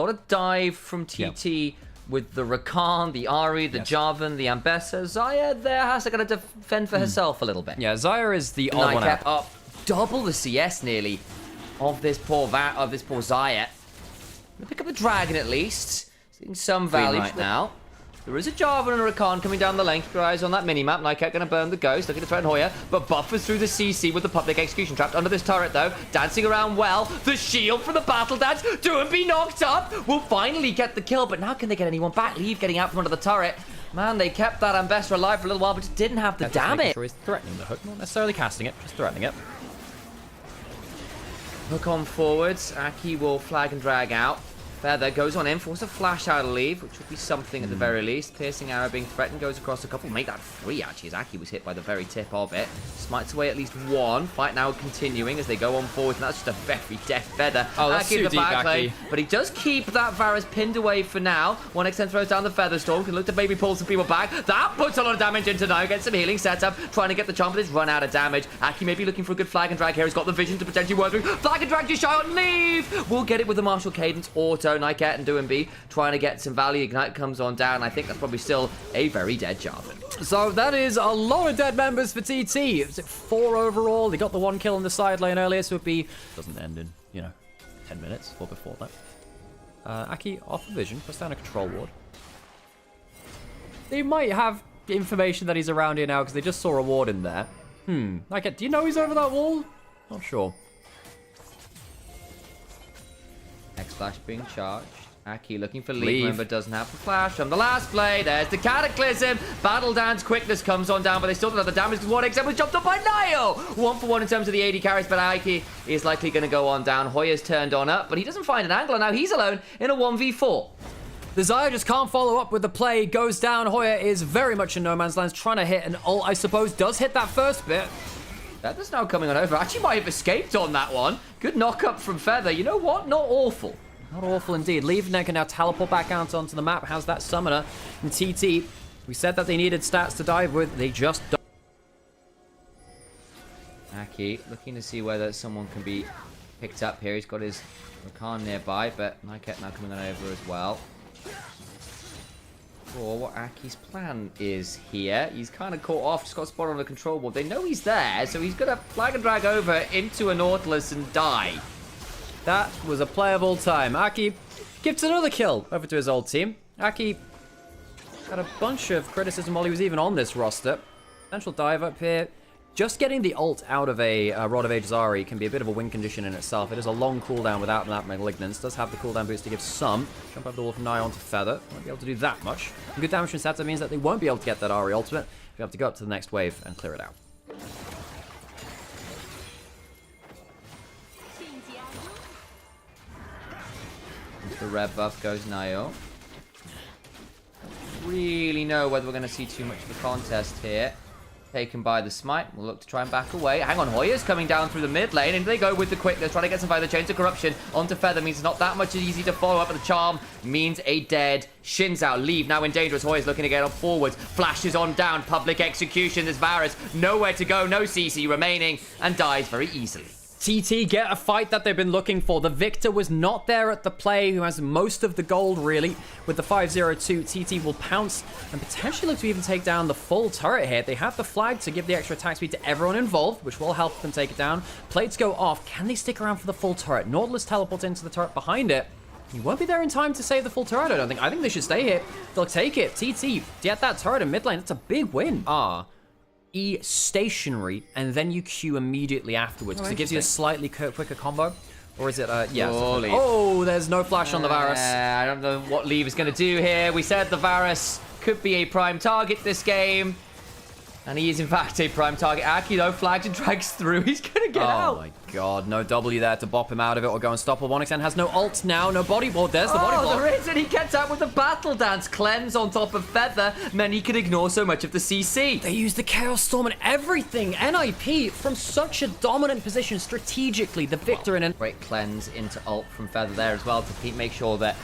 A lot of dive from TT with the Rakan, the Ari, the Jarvan, the Ambessa. Xayah there has to kind of defend for herself a little bit. Yeah, Xayah is the odd one out. Up double the CS nearly of this poor Xayah. Pick up the dragon at least. Seeing some value right now. There is a Jarvan and a Rakan coming down the lane. Keep your eyes on that mini-map. Nycat going to burn the Ghost. Looking to threaten Hoya, but buffers through the CC with the public execution trapped under this turret, though. Dancing around well. The shield from the battle dance. Be knocked up. Will finally get the kill, but now can they get anyone back? Leave getting out from under the turret. Man, they kept that Ambessa alive for a little while, but just didn't have the damage. Sure, he's threatening the hook, not necessarily casting it, just threatening it. Hook on forwards. Aki will flag and drag out. Feather goes on in, force a flash out of leave, which would be something at the very least. Piercing arrow being threatened, goes across a couple. Make that 3 actually, as Aki was hit by the very tip of it. Smites away at least 1. Fight now continuing as they go on forward, and that's just a very deaf Feather. Oh, that's too deep, Aki. But he does keep that Varus pinned away for now. 1xN throws down the Feather Storm, can look to maybe pull some people back. That puts a lot of damage into now, gets some healing setup, trying to get the charm, but it's run out of damage. Aki may be looking for a good flag and drag here. He's got the vision to potentially work through. Flag and drag just shy on leave. We'll get it with the Martial Cadence auto. Nycat and Doing trying to get some value. Ignite comes on down. I think that's probably still a very dead Jarvan. So that is a lot of dead members for TT. Is it 4 overall? They got the 1 kill in the side lane earlier, so it'd be... Doesn't end in, 10 minutes or before that. Aki off the vision, puts down a control ward. They might have information that he's around here now because they just saw a ward in there. Do you know he's over that wall? Not sure. X-Flash being charged. Aki looking for leave. Remember, doesn't have the flash from the last play. There's the Cataclysm. Battle Dance quickness comes on down, but they still don't have the damage because 1xN was jumped up by Nio. 1 for 1 in terms of the AD carries, but Aki is likely going to go on down. Hoya's turned on up, but he doesn't find an angle, and now he's alone in a 1v4. The Xayah just can't follow up with the play. Goes down. Hoya is very much in no man's land. Trying to hit an ult, I suppose. Does hit that first bit. Feather's now coming on over. Actually might have escaped on that one. Good knock up from Feather. You know what? Not awful. Not awful indeed. Leaveneck can now teleport back out onto the map. Has that summoner. And TT, we said that they needed stats to dive with. They just don't. Aki looking to see whether someone can be picked up here. He's got his Rakan nearby, but Nycat now coming on over as well. For what Aki's plan is here. He's kind of caught off, just got spotted on the control board. They know he's there, so he's going to flag and drag over into a Nautilus and die. That was a play of all time. Aki gives another kill over to his old team. Aki had a bunch of criticism while he was even on this roster. Potential dive up here. Just getting the ult out of a Rod of Ages Ari can be a bit of a win condition in itself. It is a long cooldown without that Malignance. Does have the cooldown boost to give some. Jump over the wall from Nigh onto Feather. Won't be able to do that much. And good damage from Sata means that they won't be able to get that Ari ultimate. They'll have to go up to the next wave and clear it out. The red buff goes Nio. Don't really know whether we're going to see too much of a contest here. Taken by the smite. We'll look to try and back away. Hang on, Hoya's coming down through the mid lane, and they go with the quickness, trying to get some fire. The Chains of Corruption onto Feather means it's not that much easy to follow up, but the charm means a dead Shin's out. Leave now in danger as Hoya's looking to get up forwards. Flashes on down. Public execution. There's Varus. Nowhere to go. No CC remaining, and dies very easily. TT get a fight that they've been looking for. The Victor was not there at the play, who has most of the gold, really. With the 5-0-2, TT will pounce and potentially look to even take down the full turret here. They have the flag to give the extra attack speed to everyone involved, which will help them take it down. Plates go off. Can they stick around for the full turret? Nautilus teleports into the turret behind it. He won't be there in time to save the full turret, I don't think. I think they should stay here. They'll take it. TT, get that turret in mid lane. That's a big win. E stationary, and then you Q immediately afterwards, because it gives you a slightly quicker combo. Or is it, yeah. Oh, there's no flash on the Varus. I don't know what Leave is going to do here. We said the Varus could be a prime target this game. And he is, in fact, a prime target. Aki, though, flags and drags through. He's going to get out. Oh, my God. No W there to bop him out of it or go unstoppable. 1xN has no ult now. No bodyboard. There's the bodyboard. Oh, there is, and he gets out with the Battle Dance. Cleanse on top of Feather meant he could ignore so much of the CC. They use the Chaos Storm and everything. NIP from such a dominant position strategically. The Victor in an... Great cleanse into ult from Feather there as well to make sure that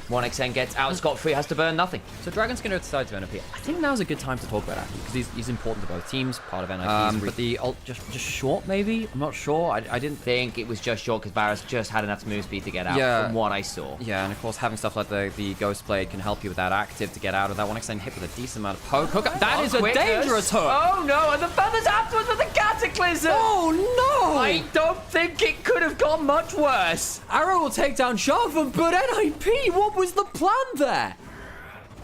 1xn gets out scot-free, has to burn nothing. So Dragon's going to decide to NIP. I think now's a good time to talk about Aki, because he's important to both teams, part of NIP. But the ult just short, maybe? I'm not sure. I didn't think it was just short, because Varus just had enough move speed to get out, from what I saw. Yeah, and of course, having stuff like the Ghost Blade can help you with that active to get out of that. 1xn hit with a decent amount of poke. That is a dangerous hook! Oh no, and the feathers afterwards with the Cataclysm! Oh no! I don't think it could have gone much worse. Arrow will take down Chovy, but NIP, what was the plan there?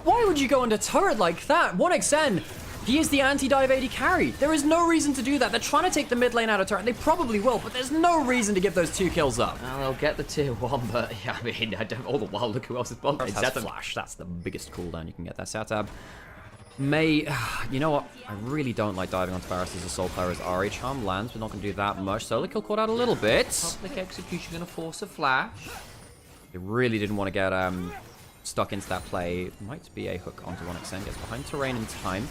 Why would you go into turret like that? 1xn, he is the anti-dive AD carry. There is no reason to do that. They're trying to take the mid lane out of turret. They probably will, but there's no reason to give those 2 kills up. Well, they'll get the tier 1, but yeah, I mean, all the while, look who else is bottom. Has flash. That's the biggest cooldown you can get. That Satab may... You know what? I really don't like diving onto Varus as a sole player as Ari. Charm lands, but not going to do that much. Solo kill caught out a little bit. Public execution going to force a flash. They really didn't want to get stuck into that play. Might be a hook onto 1xn. Gets behind terrain in time.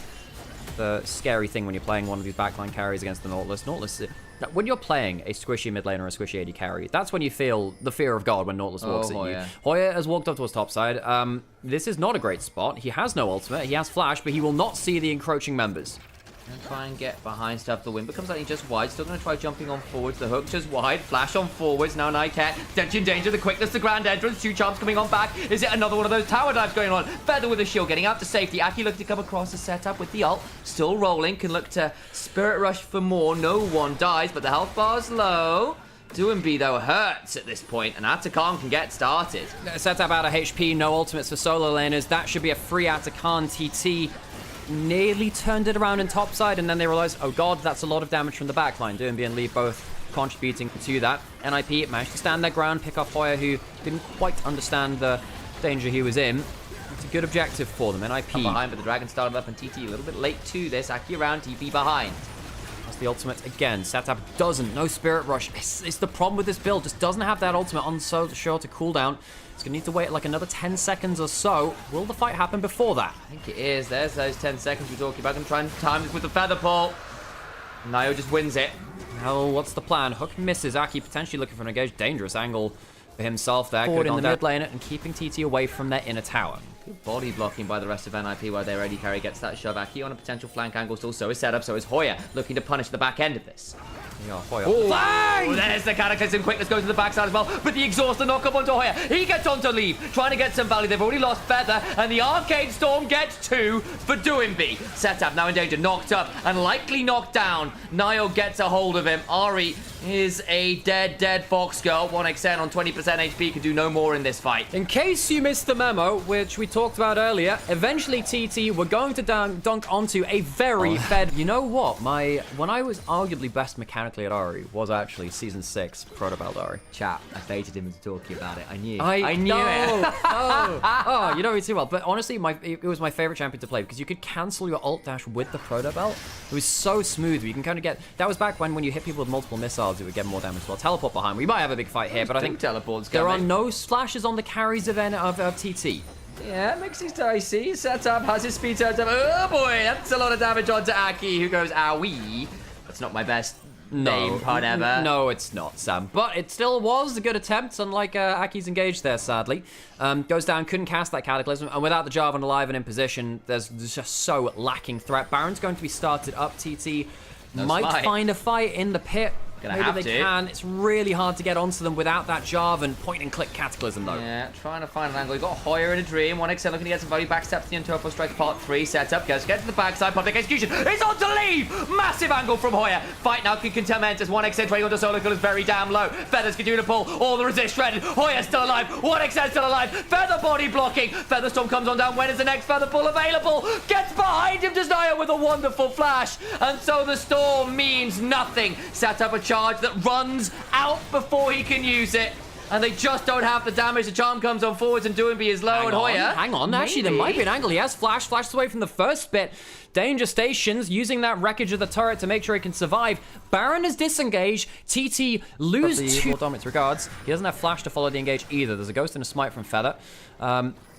The scary thing when you're playing one of these backline carries against the Nautilus. When you're playing a squishy mid lane or a squishy AD carry, that's when you feel the fear of God when Nautilus walks at you. Hoya has walked up towards topside. This is not a great spot. He has no ultimate. He has flash, but he will not see the encroaching members. And try and get behind stuff. The wind becomes only just wide. Still going to try jumping on forwards. The hook just wide. Flash on forwards. Now Nightcat. Potentially in danger. The quickness, the grand entrance. 2 charms coming on back. Is it another one of those tower dives going on? Feather with a shield getting out to safety. Aki looking to come across the setup with the ult. Still rolling. Can look to Spirit Rush for more. No one dies, but the health bar's low. Doinby, though, hurts at this point, and Atakan can get started. Setup out of HP. No ultimates for solo laners. That should be a free Atakan TT. Nearly turned it around in topside, and then they realized, oh god, that's a lot of damage from the backline. Doinby and Lee both contributing to that. NIP managed to stand their ground, pick off Hoya, who didn't quite understand the danger he was in. It's a good objective for them. NIP come behind, but the Dragon started up, and TT a little bit late to this. Aki around, TP behind. That's the ultimate again. Satab doesn't. No Spirit Rush. It's the problem with this build. Just doesn't have that ultimate on so sure to cool down. It's going to need to wait like another 10 seconds or so. Will the fight happen before that? I think it is. There's those 10 seconds we're talking about. Going to try and time this with the feather pull. Nio just wins it. Well, what's the plan? Hook misses. Aki potentially looking for an engaged. Dangerous angle for himself there. Forward in the mid lane and keeping TT away from their inner tower. Good body blocking by the rest of NIP while their AD carry gets that shove. Aki on a potential flank angle still. So is set up. So is Hoya looking to punish the back end of this. Yeah, Hoya. Oh, there's the Cataclysm. Quickness goes to the backside as well. But the exhauster knock up onto Hoya. He gets on to leave, trying to get some value. They've already lost Feather, and the Arcade Storm gets 2 for Doinby. Setup now in danger, knocked up and likely knocked down. Nio gets a hold of him. Ari is a dead Fox girl. 1xn on 20% HP can do no more in this fight. In case you missed the memo, which we talked about earlier, eventually TT were going to dunk onto a very fed... You know what? When I was arguably best mechanically at Ari was actually Season 6 Proto Belt Ari. Chat, I baited him into talking about it. I knew it. Oh, you know me too well. But honestly, it was my favorite champion to play because you could cancel your ult dash with the Proto Belt. It was so smooth. You can kind of get... That was back when you hit people with multiple missiles, it would get more damage. Well, teleport behind. We might have a big fight here, but I think teleports there are no splashes on the carries of TT. Yeah, makes it dicey. Setup has his speed turned up. Oh boy, that's a lot of damage onto Aki, who goes, owie. That's not my best name pun ever. No, it's not, Sam. But it still was a good attempt, unlike Aki's engaged there, sadly. Goes down, couldn't cast that Cataclysm, and without the Jarvan alive and in position, there's just so lacking threat. Baron's going to be started up. TT might find a fight in the pit. Maybe they can. It's really hard to get onto them without that Jarvan point-and-click Cataclysm, though. Yeah, trying to find an angle. You've got Hoya in a dream. 1xn looking to get some value. Backsteps the Interpol Strike Part 3 setup. Goes, get to the backside. Public execution. It's on to leave! Massive angle from Hoya. Fight now can contend as 1xn trading onto solo kill is very damn low. Feathers continue to pull. All the resist shredded. Hoya's still alive. 1xn still alive. Feather body blocking. Featherstorm comes on down. When is the next Feather pull available? Gets behind him, Desire with a wonderful flash. And so the storm means nothing. Set up a charge that runs out before he can use it. And they just don't have the damage. The charm comes on forwards and Doinby is low. And Hoya. Hang on. Actually, there might be an angle. He has flash. Flashes away from the first bit. Danger stations, using that wreckage of the turret to make sure he can survive. Baron is disengaged. TT lose 2. Regards. He doesn't have flash to follow the engage either. There's a ghost and a smite from Feather.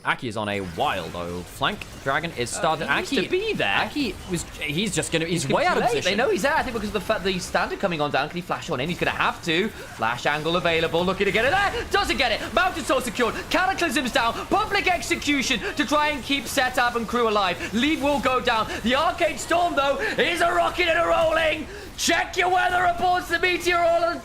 Aki is on a wild old flank. Dragon is started. Aki to be there. Aki he's just gonna. He's way out of position. They know he's there. I think because of the fact the standard coming on down. Can he flash on in? He's gonna have to. Flash angle available. Looking to get it there. Doesn't get it. Mountain Soul secured. Cataclysm's down. Public execution to try and keep Setup and crew alive. Leave will go down. The Arcade Storm though is a rocket and a rolling. Check your weather reports. The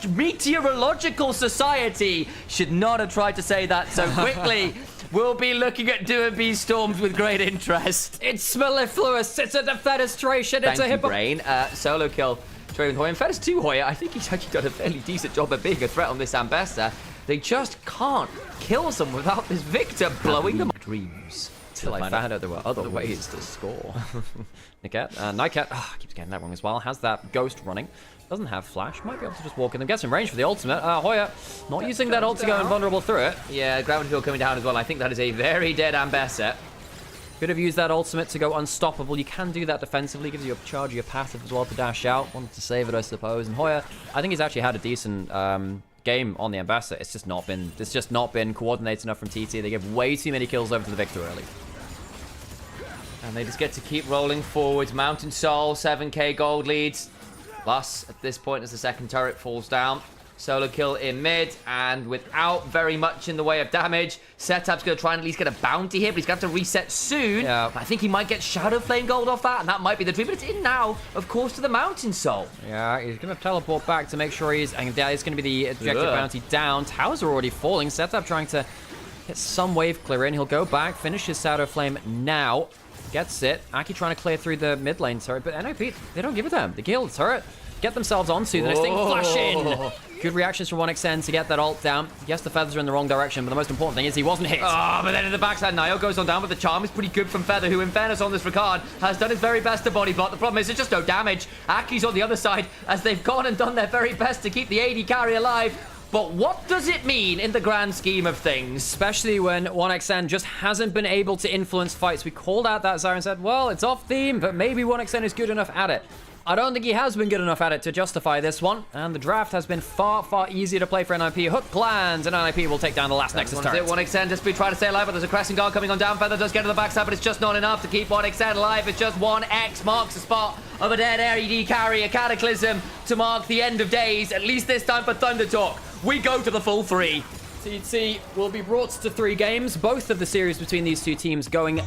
Meteorological Society should not have tried to say that so quickly. We'll be looking at do-and-be storms with great interest. It's mellifluous. It's a defenestration. It's a hip. Brain. Solo kill. Traven Hoya. In fairness to Hoya, I think he's actually done a fairly decent job of being a threat on this Ambessa. They just can't kill someone without this Victor blowing them. Dreams. Till I found out there were other ways to score. Nightcat keeps getting that wrong as well. Has that ghost running. Doesn't have flash. Might be able to just walk in and get some range for the ultimate. Hoya not using that ult to go invulnerable through it. Yeah, gravity field coming down as well. I think that is a very dead Ambessa. Could have used that ultimate to go unstoppable. You can do that defensively. Gives you a charge of your passive as well to dash out. Wanted to save it, I suppose. And Hoya, I think he's actually had a decent game on the Ambassador. It's just not been coordinated enough from TT. They give way too many kills over to the Victor early. And they just get to keep rolling forwards. Mountain Soul, 7k gold leads. Plus, at this point, as the second turret falls down, solo kill in mid, and without very much in the way of damage, Setup's going to try and at least get a bounty here, but he's going to have to reset soon. Yeah. I think he might get Shadow Flame gold off that, and that might be the dream, but it's in now, of course, to the Mountain Soul. Yeah, he's going to teleport back to make sure he's... And that is going to be the objective bounty down. Towers are already falling. Setup trying to get some wave clear in. He'll go back, finish his Shadow Flame now. Gets it. Aki trying to clear through the mid lane turret, but NOP, they don't give it to them. They kill the turret, get themselves onto the next thing, flash in. Good reactions from 1xN to get that ult down. Yes, the feathers are in the wrong direction, but the most important thing is he wasn't hit. Oh, but then in the backside, Nio goes on down, but the charm is pretty good from Feather, who in fairness on this regard has done his very best to body block. The problem is there's just no damage. Aki's on the other side as they've gone and done their very best to keep the AD carry alive. But what does it mean in the grand scheme of things? Especially when 1xN just hasn't been able to influence fights. We called out that Zyron said, well, it's off theme, but maybe 1xN is good enough at it. I don't think he has been good enough at it to justify this one. And the draft has been far, far easier to play for NIP. Hook lands, and NIP will take down the last Nexus turret. 1xN just be trying to stay alive, but there's a Crescent Guard coming on down. Feather does get to the backside, but it's just not enough to keep 1xN alive. It's just 1x marks the spot of a dead AD carry, a Cataclysm to mark the end of days, at least this time for Thunder Talk. We go to the full 3. TT will be brought to 3 games, both of the series between these two teams going